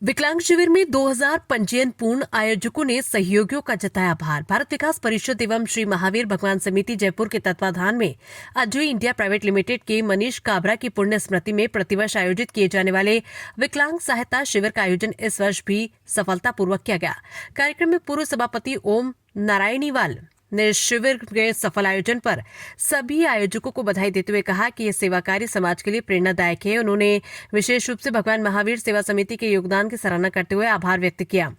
विकलांग शिविर में 2000 पंजीयन पूर्ण आयोजकों ने सहयोगियों का जताया आभार। भारत विकास परिषद एवं श्री महावीर भगवान समिति जयपुर के तत्वाधान में अजय इंडिया प्राइवेट लिमिटेड के मनीष काबरा की पुण्य स्मृति में प्रतिवर्ष आयोजित किए जाने वाले विकलांग सहायता शिविर का आयोजन इस वर्ष भी सफलतापूर्वक किया गया। कार्यक्रम में पूर्व सभापति ओम नारायणीवाल ने शिविर के सफल आयोजन पर सभी आयोजकों को बधाई देते हुए कहा कि यह सेवा कार्य समाज के लिए प्रेरणादायक है। उन्होंने विशेष रूप से भगवान महावीर सेवा समिति के योगदान की सराहना करते हुए आभार व्यक्त किया।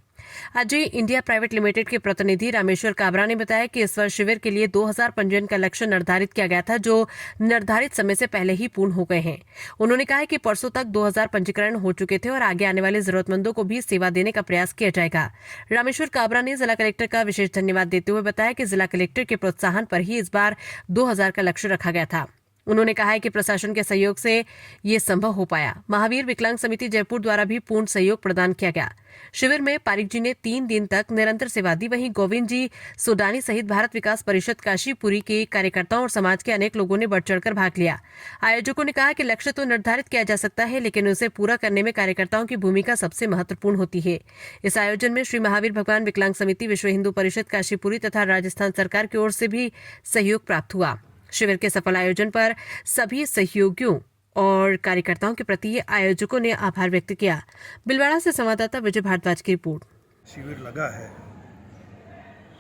अजय इंडिया प्राइवेट लिमिटेड के प्रतिनिधि रामेश्वर काबरा ने बताया कि इस वर्ष शिविर के लिए 2000 पंजीयन का लक्ष्य निर्धारित किया गया था, जो निर्धारित समय से पहले ही पूर्ण हो गए हैं। उन्होंने कहा कि परसों तक 2000 पंजीकरण हो चुके थे और आगे आने वाले जरूरतमंदों को भी सेवा देने का प्रयास किया जाएगा। रामेश्वर काबरा ने जिला कलेक्टर का विशेष धन्यवाद देते हुए बताया कि जिला कलेक्टर के प्रोत्साहन पर ही इस बार 2000 का लक्ष्य रखा गया था। उन्होंने कहा है कि प्रशासन के सहयोग से ये संभव हो पाया। महावीर विकलांग समिति जयपुर द्वारा भी पूर्ण सहयोग प्रदान किया गया। शिविर में पारिक जी ने 3 दिन तक निरंतर सेवा दी। वहीं गोविंद जी सोडानी सहित भारत विकास परिषद काशीपुरी के कार्यकर्ताओं और समाज के अनेक लोगों ने बढ़ चढ़कर भाग लिया। आयोजकों ने कहा कि लक्ष्य तो निर्धारित किया जा सकता है, लेकिन उसे पूरा करने में कार्यकर्ताओं की भूमिका सबसे महत्वपूर्ण होती है। इस आयोजन में श्री महावीर भगवान विकलांग समिति, विश्व हिंदू परिषद काशीपुरी तथा राजस्थान सरकार की ओर से भी सहयोग प्राप्त हुआ। शिविर के सफल आयोजन पर सभी सहयोगियों और कार्यकर्ताओं के प्रति आयोजकों ने आभार व्यक्त किया। बिलवाड़ा से संवाददाता विजय भारद्वाज की रिपोर्ट। शिविर लगा है,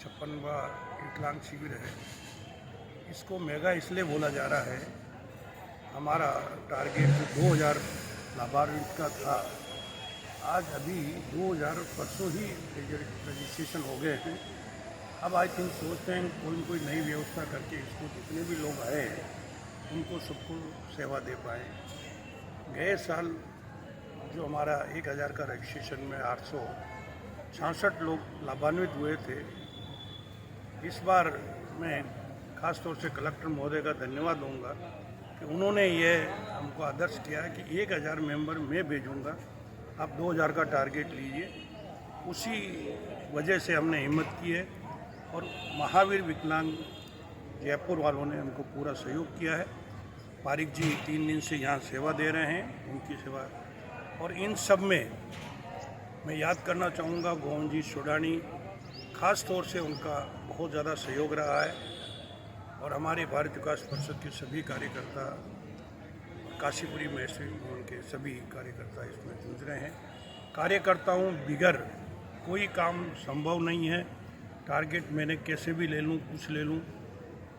56वां विकलांग शिविर है। इसको मेगा इसलिए बोला जा रहा है, हमारा टारगेट जो 2000 लाभान्वित का था, आज अभी 2000 परसों ही रजिस्ट्रेशन हो गए हैं। अब आई थिंक सोचते हैं कोई नई व्यवस्था करके इसको जितने भी लोग आए हैं उनको सबको सेवा दे पाए। गए साल जो हमारा 1000 का रजिस्ट्रेशन में 866 लोग लाभान्वित हुए थे। इस बार मैं ख़ास तौर से कलेक्टर महोदय का धन्यवाद दूंगा कि उन्होंने ये हमको आदर्श किया है कि 1000 मेंबर मैं भेजूंगा, आप 2000 का टारगेट लीजिए। उसी वजह से हमने हिम्मत की है और महावीर विकलांग जयपुर वालों ने हमको पूरा सहयोग किया है। पारिक जी 3 दिन से यहाँ सेवा दे रहे हैं, उनकी सेवा। और इन सब में मैं याद करना चाहूँगा गोविंद जी सोडानी, ख़ास तौर से उनका बहुत ज़्यादा सहयोग रहा है। और हमारे भारत विकास परिषद के सभी कार्यकर्ता, काशीपुरी मैत्री भवन के सभी कार्यकर्ता इसमें जुड़ रहे हैं। कार्यकर्ताओं बिगर कोई काम संभव नहीं है। टारगेट मैंने कैसे भी ले लूँ, कुछ ले लूँ,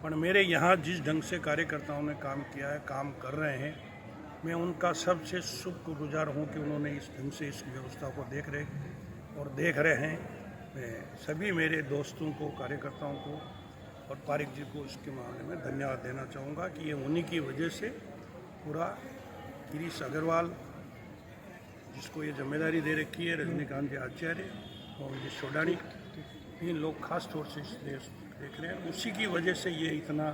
पर मेरे यहाँ जिस ढंग से कार्यकर्ताओं ने काम किया है, काम कर रहे हैं, मैं उनका सबसे शुक्रगुजार हूँ कि उन्होंने इस ढंग से इस व्यवस्था को देख रहे हैं। मैं सभी मेरे दोस्तों को, कार्यकर्ताओं को और पारिक जी को इसके मामले में धन्यवाद देना चाहूँगा कि ये उन्हीं की वजह से पूरा गिरीश अग्रवाल, जिसको ये जिम्मेदारी दे रखी है, रजनीकांत जी आचार्य और जी सोडानी, 3 लोग खास तौर से देख रहे हैं। उसी की वजह से ये इतना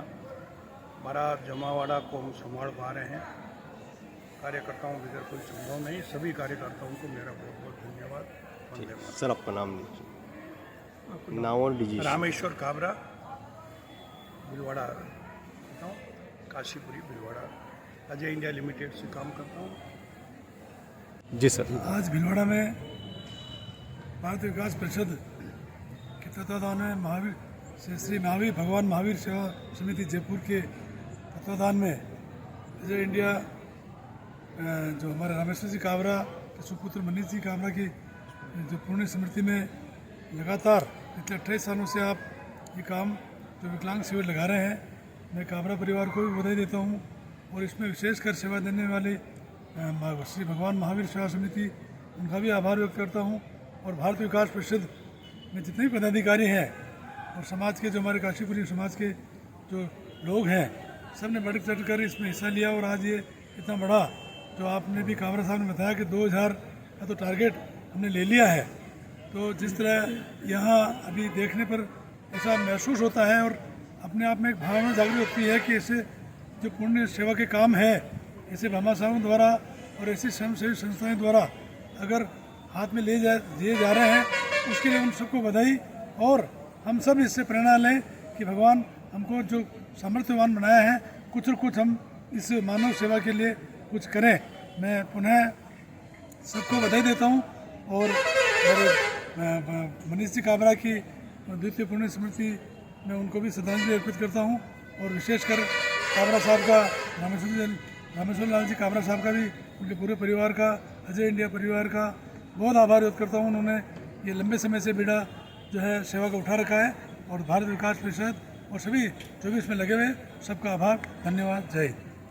बड़ा जमावाड़ा को हम संभाल पा रहे हैं। कार्यकर्ताओं बगैर कोई संभव नहीं। सभी कार्यकर्ताओं को मेरा बहुत बहुत धन्यवाद। सर, आपका नाम लीजिए। नाम और लीजिए। रामेश्वर काबरा, बिलवाड़ा हूँ, काशीपुरी बिलवाड़ा, अजय इंडिया लिमिटेड से काम करता हूँ। जी सर। आज भिलवाड़ा में भारत विकास परिषद के तत्वाधान में श्री महावीर भगवान महावीर सेवा समिति जयपुर के तत्वाधान में अजय इंडिया जो हमारे रामेश्वर जी काबरा के सुपुत्र मनीष जी काबरा की जो पुण्य स्मृति में लगातार पिछले 28 सालों से आप ये काम जो विकलांग शिविर लगा रहे हैं, मैं काबरा परिवार को भी बधाई देता हूँ। और इसमें विशेषकर सेवा देने वाले श्री भगवान महावीर सेवा समिति, उनका भी आभार व्यक्त करता हूँ। और भारत विकास परिषद में जितने भी पदाधिकारी हैं और समाज के जो हमारे काशीपुरी समाज के जो लोग हैं, सब ने बढ़ चढ़ कर इसमें हिस्सा लिया। और आज ये इतना बड़ा जो आपने भी काबरा साहब ने बताया कि 2000 का तो टारगेट हमने ले लिया है। तो जिस तरह यहाँ अभी देखने पर ऐसा महसूस होता है और अपने आप में एक भावना जागृत होती है कि ऐसे जो पुण्य सेवा के काम है, ऐसे भामा साहब द्वारा और ऐसी स्वयंसेवी संस्थाएं द्वारा अगर हाथ में लिए जा रहे हैं, उसके लिए उन सबको बधाई। और हम सब इससे प्रेरणा लें कि भगवान हमको जो सामर्थ्यवान बनाया है, कुछ और कुछ हम इस मानव सेवा के लिए कुछ करें। मैं पुनः सबको बधाई देता हूँ और मनीष जी काबरा की द्वितीय पुण्य स्मृति में उनको भी श्रद्धांजलि अर्पित करता हूँ। और विशेषकर काबरा साहब का, रामेश्वर लाल जी काबरा साहब का भी, उनके पूरे परिवार का, अजय इंडिया परिवार का बहुत आभार व्यक्त करता हूँ। उन्होंने ये लंबे समय से बीड़ा जो है सेवा को उठा रखा है और भारत विकास परिषद और सभी जो भी इसमें लगे हुए हैं सबका आभार, धन्यवाद, जय हिंद।